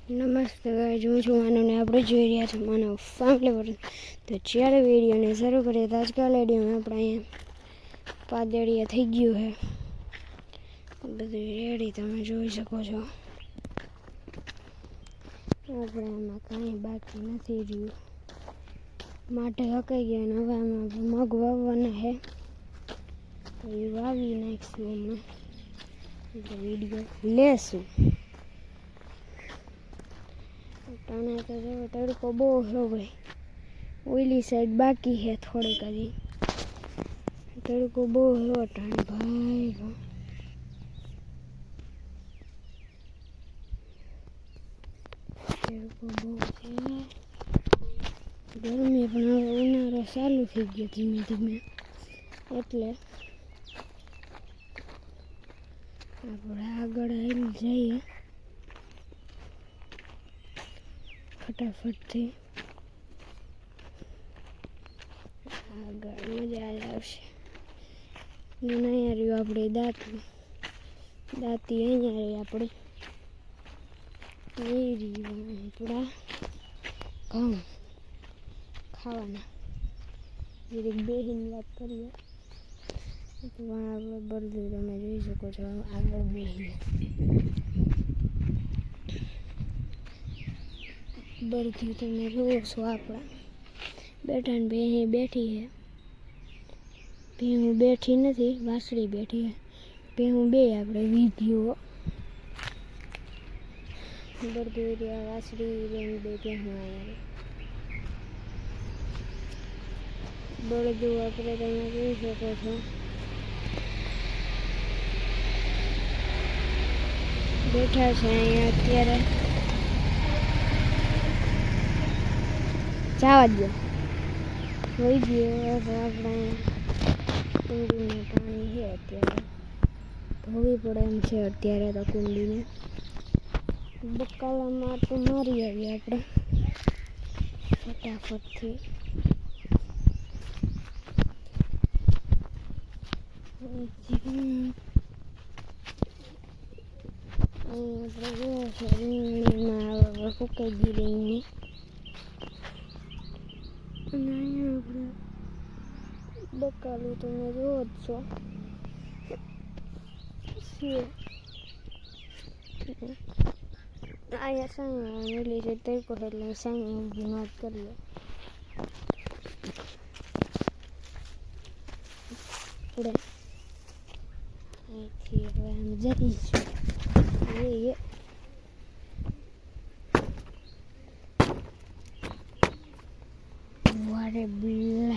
નમસ્તે ગાઈઝ, હું છું માનવ ને આપણે જોઈ રહ્યા છીએ માનવ ફેમિલી વર્લ્ડ. તો ચાલો વિડીયોને શરૂ કરીએ. તો આજકાલ વિડીયોમાં આપણે અહીંયા પાદળિયા થઈ ગયું છે, બધું રેડી તમે જોઈ શકો છો. આપણે એમાં કાંઈ બાકી નથી રહ્યું, માટે હકાઈ ગયા. અને હવે આમાં મગ વાવવાના છે, તો એ વાવી નાખીશું હમણાં, એટલે વિડીયો લેશું. ટાણે તો જો તડકો બહુ છે ભાઈ, ઓઈલી સાઈડ બાકી છે થોડીક હજી. તડકો બહુ છે ટાણે ભાઈ, તડકો બહુ છે. ગરમી પણ હવે ઉનાળો ચાલુ થઈ ગયો ધીમે ધીમે, એટલે આપણે આગળ આવી જઈએ ફટાફટથી. આગળ મજા આવશે. અહીંયા રહ્યું આપણે દાંતી અહીંયા રહી આપણે એ રહ્યું આપણા ઘઉં ખાવાના. જરીક બેહીને વાત કરીએ તો આપણે બધું તમે જોઈ શકો છો. આગળ બેહીને બળથી તમે જોવો છો. આપણા બેઠા ને ભેહી બેઠી છે. ભેહું બેઠી નથી, વાસળી બેઠી છે. ભેહું બે આપણે વીધીઓ બળદી વાસળી બે ભેહું આવ્યા. બળદું આપણે તમે જોઈ શકો છો. બેઠા છે અહીંયા અત્યારે. જવા દો હોઈ ગયો. આપણે કુંડીમાં પાણી છે અત્યારે, ધોવી પડે એમ છે અત્યારે તો કુંડીને. બકાલામાં તો મારી આવીએ આપણે ફટાફટથી. આપણે જોયો છે રીંગણીમાં ફૂકાઈ ગઈ રીંગણી. અને અહીંયા આપણે બકાલું તમે જોવો જ છો. અહીંયા સાંઈ મિલી છે તરીકો, એટલે સાંઈ ઊભી વાત કરીએ. આપણે અહીંથી હવે આમ જઈશું. વારે બ્લે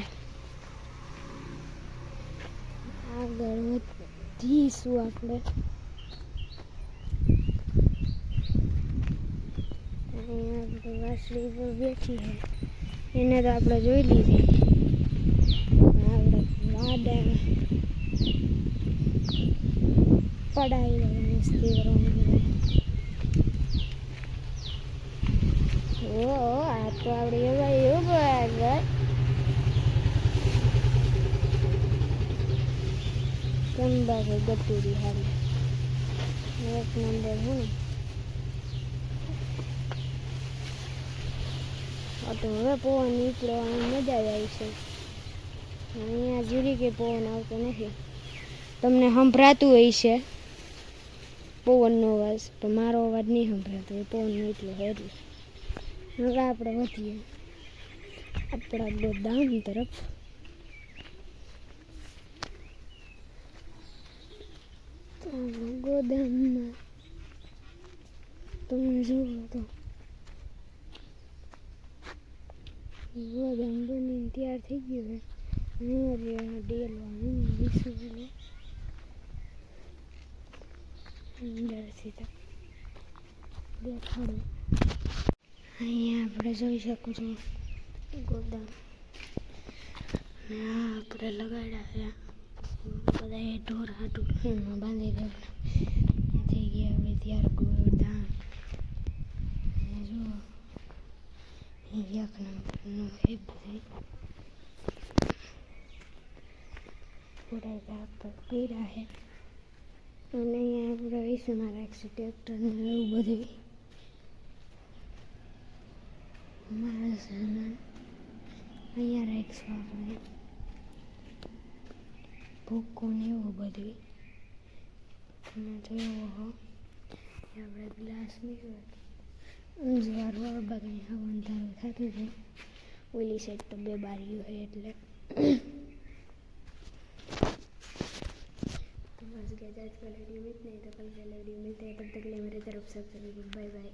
આગળ વધીશું આપણે. અહીંયા આપણે વાસળી પર બેઠી છે, એને તો આપણે જોઈ લીધી. આપણે વાદળ પડાવી મસ્તી કરવાની. ઓ આ તો આપણે એવા ગંદા છે ગટુરી હારી એક નંબર છે ને. તો હવે પવન નીકળો મજા આવી છે. અહીંયા જીરી કે પવન આવતો નથી, તમને સંભળાતું હોય છે પવનનો અવાજ, તો મારો અવાજ નહીં સંભળાતો હોય પવનનો એટલો હોય એટલે. હવે આપણે વધીએ આપણા ગોદામ તરફ. ગોદામમાં તમે જુઓ તો ગોદામ બનીને તૈયાર થઈ ગયું છે. અહીંયા ડેલવાનું વિસું અંદરથી તો દેખાડું. અહીંયા આપણે જોઈ શકો છો ગોદામ. આપણે લગાડ્યા છે બધા ઢોર હાટું, એમાં બાંધી દેવાના. થઈ ગયા આપણે ત્યાર ગોદામ. જુઓ એક નંબરનું છે બધું. થોડા પર પીડા છે. અને અહીંયા આપણે વિસમાં રાખશું ટ્રેક્ટર ને એવું બધું. સામાન અહીંયા રાખશું આપણે ભૂકો ને એવું બધું તમે જોયો હો આપણે ગ્લાસ મૂક્યો અંજવાળું બાકી હવે અંધારું થતું છે ઓલી સાઈડ તો બે બારીઓ છે એટલે तो बस गया आज का वीडियो में इतना ही तो कल का वीडियो मिलते हैं तब तक के लिए मेरे तरफ से बाय बाय।